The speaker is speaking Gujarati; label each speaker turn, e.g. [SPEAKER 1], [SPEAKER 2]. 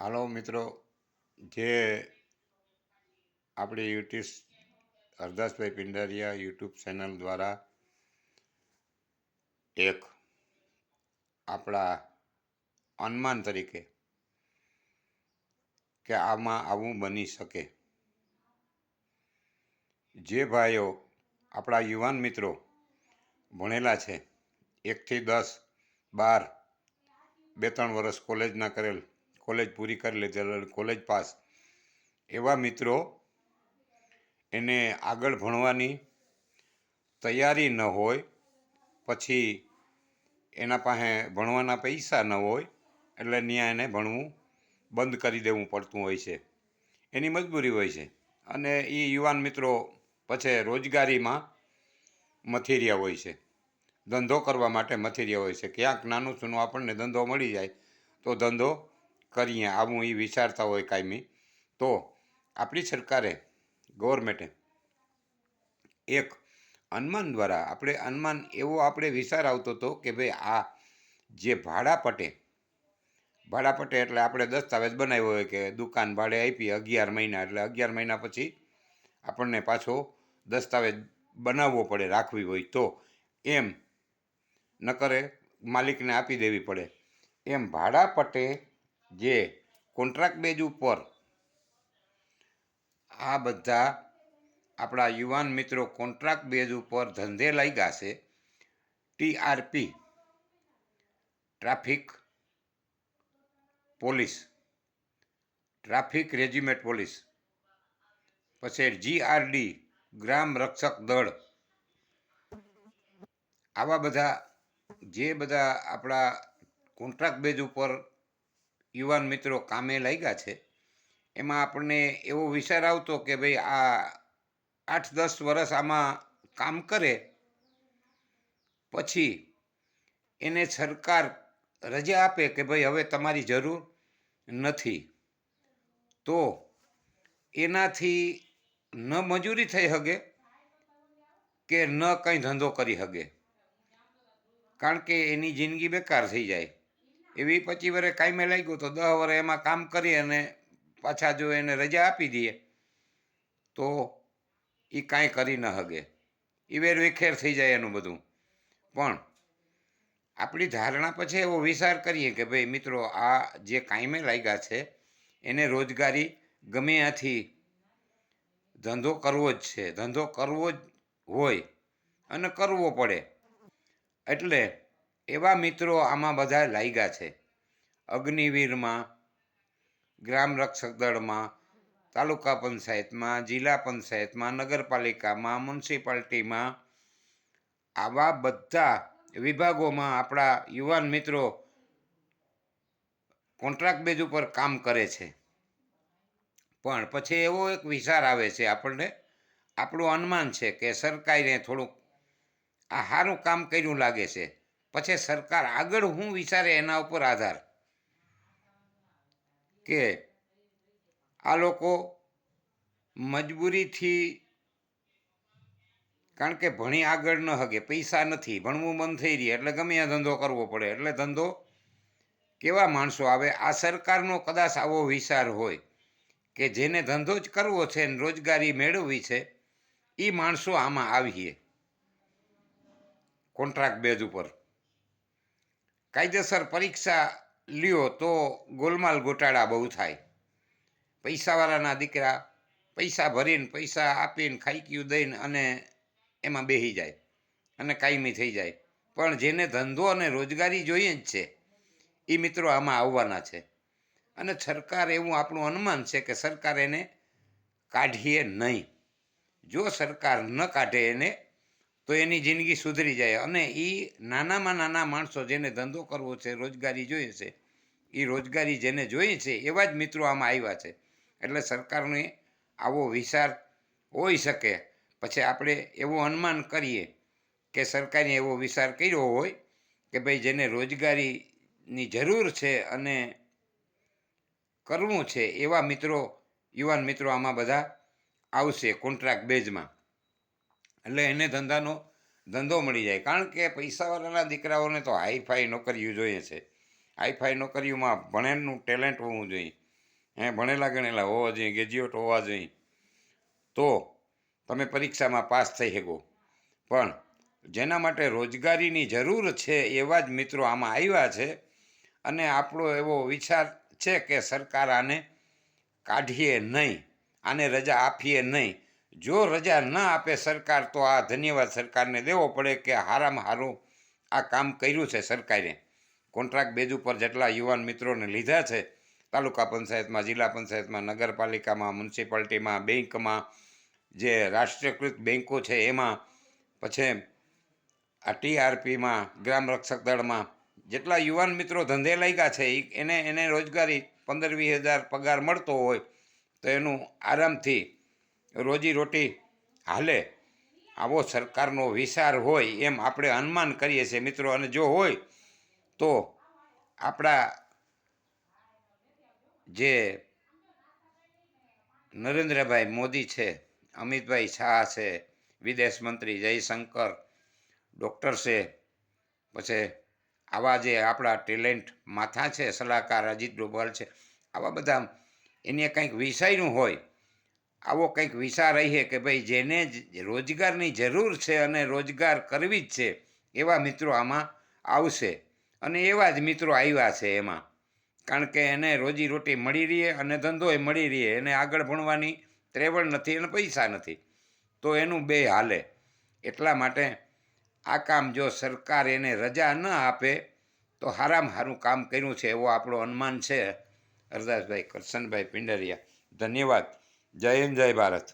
[SPEAKER 1] હાલો મિત્રો, જે આપણી હરદાસભાઈ પિંડારિયા યુટ્યુબ ચેનલ દ્વારા એક આપણા અનુમાન તરીકે કે આમાં આવું બની શકે, જે ભાઈઓ આપણા યુવાન મિત્રો ભણેલા છે, 1 થી 10, 12, 2-3 વર્ષ કોલેજના કરેલ, કોલેજ પૂરી કરી લીધેલ, કોલેજ પાસ, એવા મિત્રો એને આગળ ભણવાની તૈયારી ન હોય, પછી એના પાસે ભણવાના પૈસા ન હોય, એટલે ત્યાં એને ભણવું બંધ કરી દેવું પડતું હોય છે. એની મજબૂરી હોય છે. અને એ યુવાન મિત્રો પછી રોજગારીમાં મથી રહ્યા હોય છે, ધંધો કરવા માટે મથી રહ્યા હોય છે. ક્યાંક નાનું સૂનું આપણને ધંધો મળી જાય તો ધંધો કરીએ, આવું એ વિચારતા હોય કાયમી. તો આપણી સરકારે, ગવર્મેન્ટે એક અનુમાન દ્વારા એવો વિચાર આવતો હતો કે ભાઈ આ જે ભાડાપટ્ટે એટલે આપણે દસ્તાવેજ બનાવ્યો હોય કે દુકાન ભાડે આપી 11 મહિના, એટલે 11 મહિના પછી આપણને પાછો દસ્તાવેજ બનાવવો પડે, રાખવી હોય તો, એમ ન કરે માલિકને આપી દેવી પડે. એમ ભાડાપટ્ટે જે કોન્ટ્રાક્ટ બેઝ ઉપર આ બધા આપણા યુવાન મિત્રો કોન્ટ્રાક્ટ બેઝ ઉપર ધંધે લાગ્યા છે. TRP, traffic police, traffic regiment police, પછી GRD, ગ્રામ રક્ષક દળ, આવા બધા આપણા કોન્ટ્રાક્ટ બેઝ ઉપર યુવાન મિત્રો કામે લાગ્યા છે. એમાં આપણને એવો વિચાર આવતો કે ભાઈ આ 8-10 વર્ષ આમાં કામ કરે પછી એને સરકાર રજા આપે કે ભાઈ હવે તમારી જરૂર નથી, તો એનાથી ન મજૂરી થઈ શકે કે ન કંઈ ધંધો કરી શકે, કારણ કે એની જિંદગી બેકાર થઈ જાય. એવી 25 વર્ષે કાયમે લાગ્યો તો 10 વર્ષ એમાં કામ કરી અને પાછા જો એને રજા આપી દઈએ તો એ કાંઈ કરી ન શકે, એ વેરવિખેર થઈ જાય એનું બધું. પણ આપણી ધારણા પછી એવો વિચાર કરીએ કે ભાઈ મિત્રો આ જે કાયમે લાગ્યા છે એને રોજગારી ગમે ત્યાંથી ધંધો કરવો જ છે, ધંધો કરવો જ હોય અને કરવો પડે. એટલે એવા મિત્રો આમાં બધા લાગ્યા છે. અગ્નિવીરમાં, ગ્રામ રક્ષક દળમાં, તાલુકા પંચાયતમાં, જિલ્લા પંચાયતમાં, નગરપાલિકામાં, મ્યુનિસિપાલિટીમાં, આવા બધા વિભાગોમાં આપણા યુવાન મિત્રો કોન્ટ્રાક્ટ બેઝ ઉપર કામ કરે છે. પણ પછી એવો એક વિચાર આવે છે આપણને, આપણું અનુમાન છે કે સરકારે થોડુંક આ સારું કામ કર્યું લાગે છે. પછી સરકાર આગળ શું વિચારે એના ઉપર આધાર, કે આ લોકો મજબૂરીથી, કારણ કે ભણી આગળ ન શકે, પૈસા નથી, ભણવું બંધ થઈ રહે એટલે ગમે ત્યાં ધંધો કરવો પડે. એટલે ધંધો કેવા માણસો આવે, આ સરકારનો કદાચ આવો વિચાર હોય કે જેને ધંધો જ કરવો છે ને રોજગારી મેળવવી છે, એ માણસો આમાં આવીએ કોન્ટ્રાક્ટ બેઝ ઉપર. કાયદેસર પરીક્ષા લ્યો તો ગોલમાલ ગોટાળા બહુ થાય. પૈસાવાળાના દીકરા પૈસા ભરીને, પૈસા આપીને, ખાઈક્યું દઈને અને એમાં બેસી જાય અને કાયમી થઈ જાય. પણ જેને ધંધો અને રોજગારી જોઈએ જ છે એ મિત્રો આમાં આવવાના છે. અને સરકાર, એવું આપણું અનુમાન છે કે સરકાર એને કાઢીએ નહીં. જો સરકાર ન કાઢે એને તો એની જિંદગી સુધરી જાય. અને એ નાનામાં નાના માણસો જેને ધંધો કરવો છે, રોજગારી જોઈએ છે, એ રોજગારી જેને જોઈએ છે એવા જ મિત્રો આમાં આવ્યા છે. એટલે સરકારને આવો વિચાર હોઈ શકે. પછી આપણે એવું અનુમાન કરીએ કે સરકારે એવો વિચાર કર્યો હોય કે ભાઈ જેને રોજગારીની જરૂર છે અને કરવું છે એવા મિત્રો, યુવાન મિત્રો આમાં બધા આવશે કોન્ટ્રાક્ટ બેઝમાં. એટલે એને ધંધો મળી જાય. કારણ કે પૈસાવાળાના દીકરાઓને તો હાઈફાઈ નોકરીઓ જોઈએ છે. હાઈફાઈ નોકરીઓમાં ભણેલું ટેલેન્ટ હોવું જોઈએ. ભણેલા ગણેલા હોવા જોઈએ, ગ્રેજ્યુએટ હોવા જોઈએ, તો તમે પરીક્ષામાં પાસ થઈ શકો. પણ જેના માટે રોજગારીની જરૂર છે એવા જ મિત્રો આમાં આવ્યા છે. અને આપણો એવો વિચાર છે કે સરકાર આને કાઢીએ નહીં, આને રજા આપીએ નહીં. જો રજા ન આપે સરકાર તો આ ધન્યવાદ સરકારને દેવો પડે કે સારામાં સારું આ કામ કર્યું છે સરકારે. કોન્ટ્રાક્ટ બેઝ ઉપર જેટલા યુવાન મિત્રોને લીધા છે, તાલુકા પંચાયતમાં, જિલ્લા પંચાયતમાં, નગરપાલિકામાં, મ્યુનિસિપાલિટીમાં, બેંકમાં, જે રાષ્ટ્રીયકૃત બેન્કો છે એમાં, પછી આ TRPમાં, ગ્રામ રક્ષક દળમાં જેટલા યુવાન મિત્રો ધંધે લાગ્યા છે એને રોજગારી 15-20 હજાર પગાર મળતો હોય તો એનું આરામથી રોજીરોટી હાલે. આવો સરકારનો વિચાર હોય એમ આપણે અનુમાન કરીએ છીએ મિત્રો. અને જો હોય તો આપણા જે નરેન્દ્રભાઈ મોદી છે, અમિતભાઈ શાહ છે, વિદેશ મંત્રી જયશંકર, ડૉક્ટર છે, પછી આવા જે આપણા ટેલેન્ટ માથા છે, સલાહકાર અજીત ડોભાલ છે, આવા બધા એને કંઈક વિષયનું હોય, આવો કંઈક વિચાર રહીએ કે ભાઈ જેને રોજગારની જરૂર છે અને રોજગાર કરવી જ છે એવા મિત્રો આમાં આવશે. અને એવા જ મિત્રો આવ્યા છે એમાં. કારણ કે એને રોજીરોટી મળી રહે અને ધંધોય મળી રહે, એને આગળ ભણવાની ત્રેવડ નથી અને પૈસા નથી, તો એનું બે હાલે. એટલા માટે આ કામ જો સરકાર એને રજા ન આપે તો સારામાં સારું કામ કર્યું છે એવો આપણો અનુમાન છે. હરદાસભાઈ કરશનભાઈ પિંડરિયા. ધન્યવાદ. જય હિન્દ, જય ભારત.